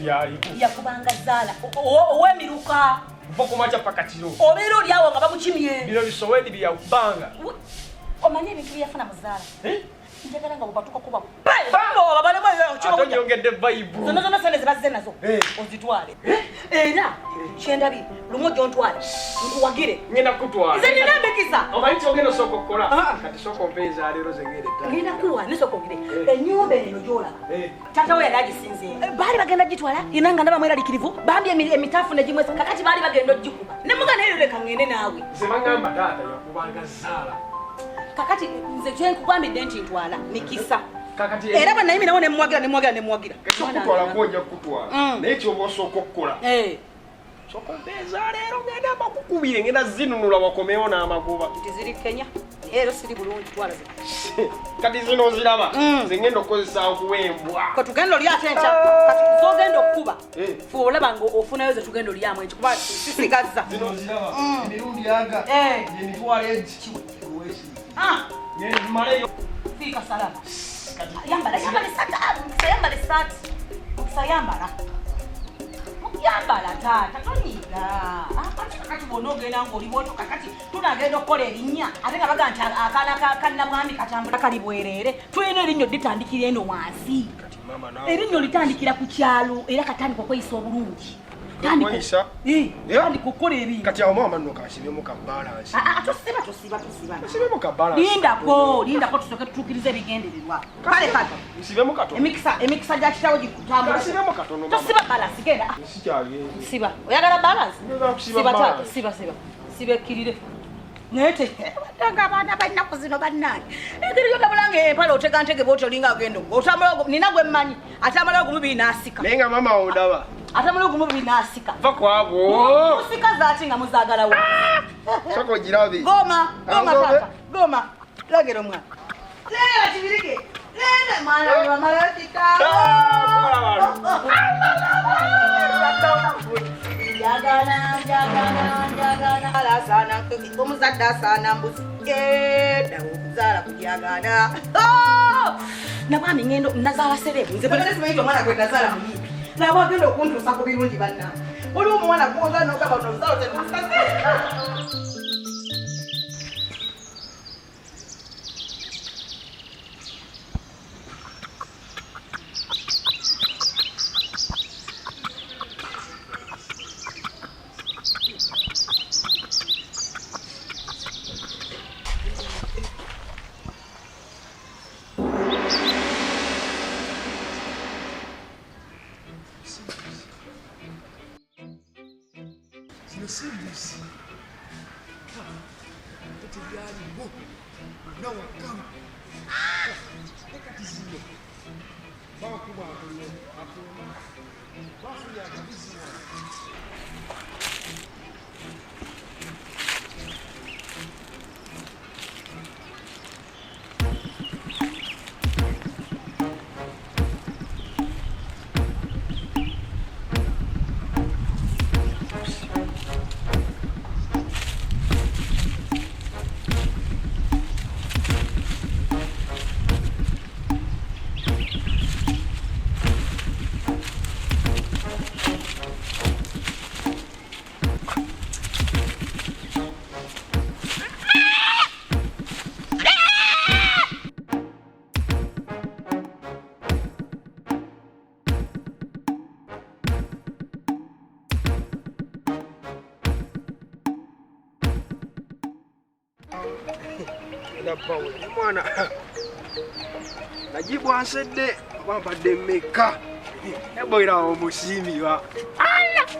yali. Yakubanga zala. Owe miruka. Boko macha pakatiro. Obero lyawo nga bakuchimye. Bino bisowedi bya kubanga. Omanye ebintu byafuna muzala. Njagala nga batuka kuba. Bano babale mwe chiro. Atonyongedde vibe. Zona sene zibaze nazo. Ozitwale. Era chendabi lumojo ntwale. Nkuwagire. Ngenda kutwala. Nze nina Mukisa. Omanyi kyogenda soko kola. Kati soko mpeza lero zengere ta. Ngenda kuwa nisoko ngire. Enyumba eno jola. Tata we yalagisinze. Bali bagenda gitwala. Inanga ndaba mwera likirivu. Bambi emitafu ne jimwesa kakati bali bagenda gikuba. Ne muga ne leka ngende nawe. Zemangamba tata yakubanga zala. Kakati nze kyen kukwambidde nti ntwala Mukisa. Kakati era bana yimi nawo ne mwagira. Kutwala ngoja kutwala. Naye kyobo soko kola. Soko mpeza lero ngenda bakukubire ngenda zinunula wakomeo na amagoba. Tiziri Kenya. Ero siri bulungi twala ze. Kati zino ziraba. Zengendo kozesa okuwembwa. Ko tugendo lya tencha. Kati zogendo okuba. Fuola bango ofunayo ze tugendo lya mwe kuba sisigaza. Zino ziraba. Emirundi yaga. Yemitwala eji. Yeni maleyo. Fika salama. Yambala sata. Yambala sata. Sayambala. Yambala tata toniga. Kakati bonogena ngoli moto kakati tunagenda okola erinnya ate nga baga nti akaana kanna mwami katambula kali bwerere tuyina erinnya litandikira eno wansi. Erinnya litandikira ku kyalo era katandika okweyisa obulungi. Kweyisa? Tandika okukola ebintu. Kati awo mama nno kasibemu ka balance. Tosiba. Kasibemu ka balance. Lindako tusoke tutukirize ebigendererwa. Kale kato. Nsibemu katono. Emikisa gya kitawo gikutambula. Kasibemu katono mama. Tosiba balance genda. Sikyage. Siba. Oyagala balance? Siba tata. Siba. Siba ekkirire. Nete. Badanga abaana balinaku zino bannange. Engeri yotamulange empala otega ntege bw'otyo linga agenda. Otamala nina gwe mmanyi. Ate amala ogumubi n'asika. Naye nga mama odaba. Ate amala ogumubi n'asika. Va kwabo. Musika zaati nga muzaagala wa. Soko girabe. Goma tata. Goma. Lagero mwana. Lera kibirike. Lera mwana mama tika. Jagana ala sana kumuzadda sana mbusike dawo kujagana na bami ngendo nazala serebu nze bana simanyi mwana gwe nazala muyibi na bagendo okuntuusa ku birungi banna oli omwana gwoza nokaba nozala temusase. Mwana najibu ansedde bambadde meka eboira omusimbiwa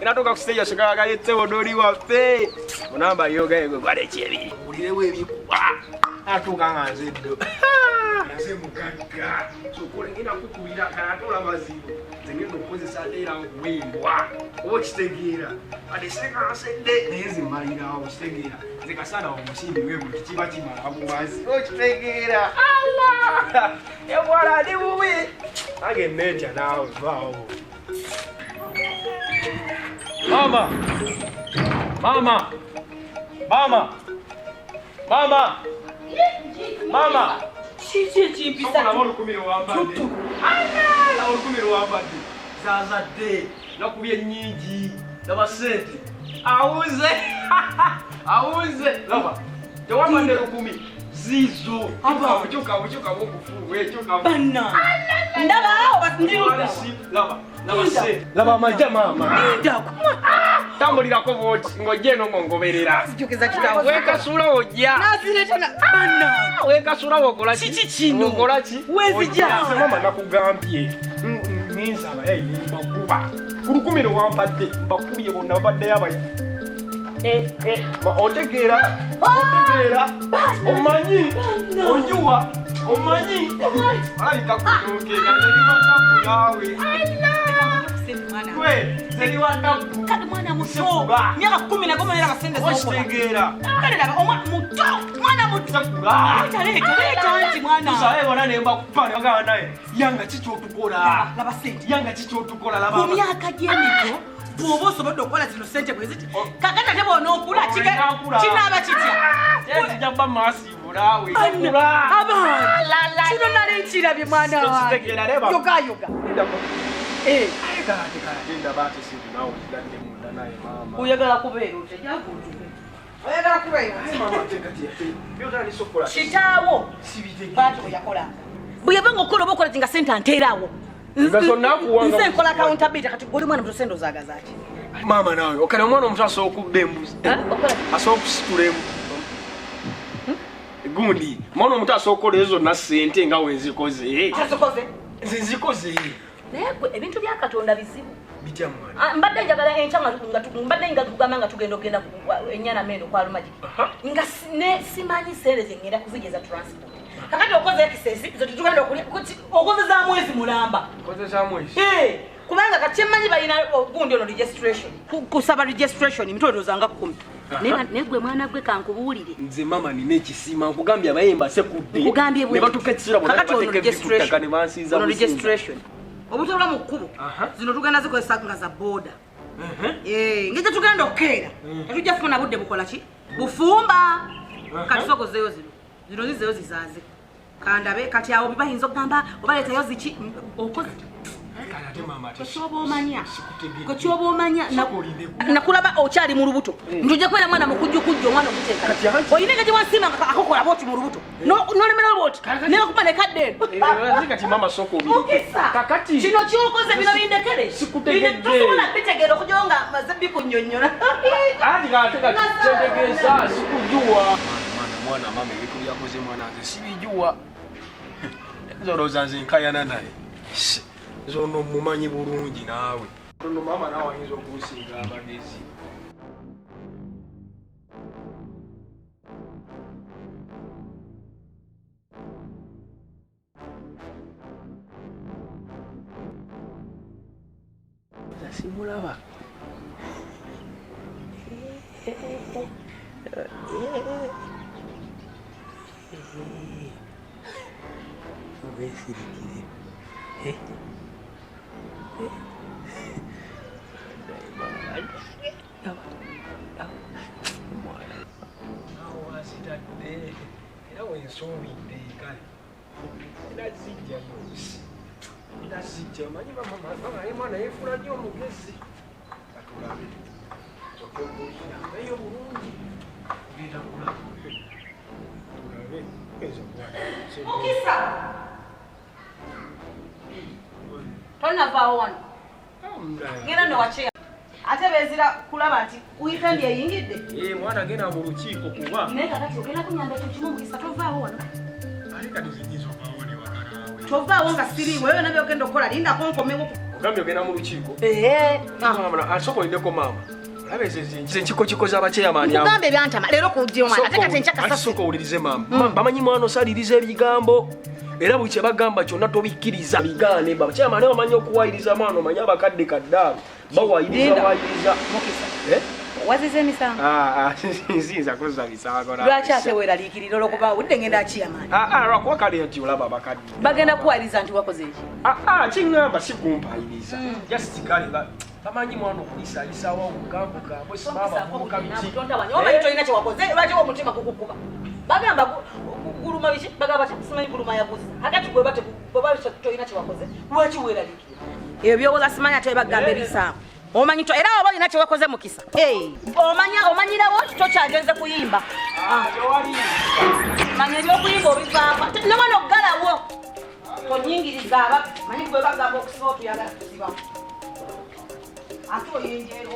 inatoka ku stage ashikaka yetse odoli waffe munamba yoga yego kwale chebi ulirewo ebikuwa atuka nganzeddo nase mugaga sokole ngina kukubira kanatola mazibu zengendo kukozesa era ngwembwa obo kitegeera adeseka ansedde nezi malira awo kitegeera zikasana omusimbi wewe kiba kimala abuwazi okitegeera Allah yabwala ndi bubi age meja nawe vao mama mama mama mama mama chimpisa la wolu kumiro wambade Allah la wolu kumiro wambade zazadde nakubye nnyingi laba sente awuze awuze laba tewabadde 10 zizo bukyuka bukufuwe banna ndaba obasindiruka laba amajja maama tambulirako bwoti ng'ojja eno ng'ongoberera sijukiza kitawo wekasuula ojja naziretana banna wekasuula wokolaki kiki kino okolaki wezija mama nakugambye ninsaba mbakuba ku 10 lwampadde mbakubye bonna babaddeyo abayi otegeera omanyi onjuwa omanyi alabika kuyogeera neliwanakulaawe kadi mwana muto myaka 10 nagomerera abasente okitegeera kale laba muto mwana muto leeta nti mwana tusabe bona nembakupa negagaba naye yanga kikyotukola laba sente yanga kikyotukola ku myaka gy'emito bw'oba osobodde okukola zino sente bwe ziti kakati ate bw'onookula kinaaba kitya kijaba masivu naawe abaana kino nali nkirabye mwana wange yogayoga oyagala kubeera oyagala kubeera kitaawo bati bwe yakolanga bwe yavanga okukola oba okola tinga sente anteeraawo nze nkola accountability kati goli mwana muto sente ozaagaza ati maama naawe okale omwana omuto asobola okubba embuzi asobola okusitula embuzi gundi mwana omuto asobola okukola ezo zonna sente nga wenzikoze nze nzikoze naye gwe ebintu bya katonda bizibu bitya mwana mbadde njagala enkya mbadde nga tugamba nga tugenda okgenda ennyana mendo kwa lumagi nga simanyi sente ze ngenda kuzigeza transport kakati okoze ekisesi zo tutugenda okozeza mwezi mulamba kubanga kati kyemmanyi balina gundi ono registration kusaba registration mitolozanga 10 naye gwe mwana gwe kankubuulire nze mama nina ekisiima nkugambye abayemba sekudde ne batuka ekisira ono registration obutolwa mu kkubo zino tugenda zikozesa nga za booda ngejja tugenda okukeera tetujja kufuna budde bukola ki bufumba kati sokozeyo zino zizeyo zizaaze kandabe kati awo bibayinza okugamba obaleetayo ziki okoze kwekyoba omanya nakulaba okyali mu lubuto ntujja kwera mwana mukujjukujja omwana oguteeka oyina engeri wansiima akokola bwoti mu lubuto nolemera bwoti nebakuba nekadde kino kyokoze bino bindekere tosobola bitegeera okujjawo nga maze bikunnyonnyola mwana mama ebintu byakoze mwana nze sibijuwa zolowooza nze nkayana naye zono mumanyi bulungi naawe ono mama naawe ayinza okusinga amagezi simulaba Mukisa tonavaawo wano ngenda newakyeya ate bezira kulaba nti weekend eyingidde mwana genda mu lukiiko kuba naye kakati ogenda kunyamba ekyo kimu Mukisa tovaawo wano tovaawo nga siriiwe eyo nabyo ogenda okukola lindako nkomewo ogambye ogenda mu lukiiko asokolindeko maama nze nkikokikoza abakyeyamaani kugambe ebyantama leero kujja omwana ate kati enkyakasasooka owulirize maama bamanyi mwana osaliriza ebigambo era buli kyebagamba kyonna tobikkiriza bigaane bakyeyamaani bamanyi okuwayiriza mwana omanyi abakadde kaddaalo bawayiriza wazize emisango nsinza kuza misango lwaki ate weeraliikirira olwokuba wudde ngenda akiyamaani lwakuba kale nti olaba abakadde bagenda kuwayiriza nti wakoze eki kiŋŋamba si kumpayiriza just kale bamanyi mwana okuliisaliisawo obugambogambwe omanyi tolina kyewakoze lwaki omutima gukukuba bagamba guluma biki bagamba simanyi guluma yaguzi akati bweba tolina kyewakoze lwaki weeraliikirira Ebyo byowoza simanya tebagamba ebisaamu. Omanyi to era oba olina kyewakoze Mukisa. Omanyirawo tokyagenze kuyimba. Manya ebyokuyimba obivaako. Ne wano oggalawo. Onyingiriza Abbye. Manyi gwe bagamba okusiba otuyagala kusiba. Ate oyinjeero.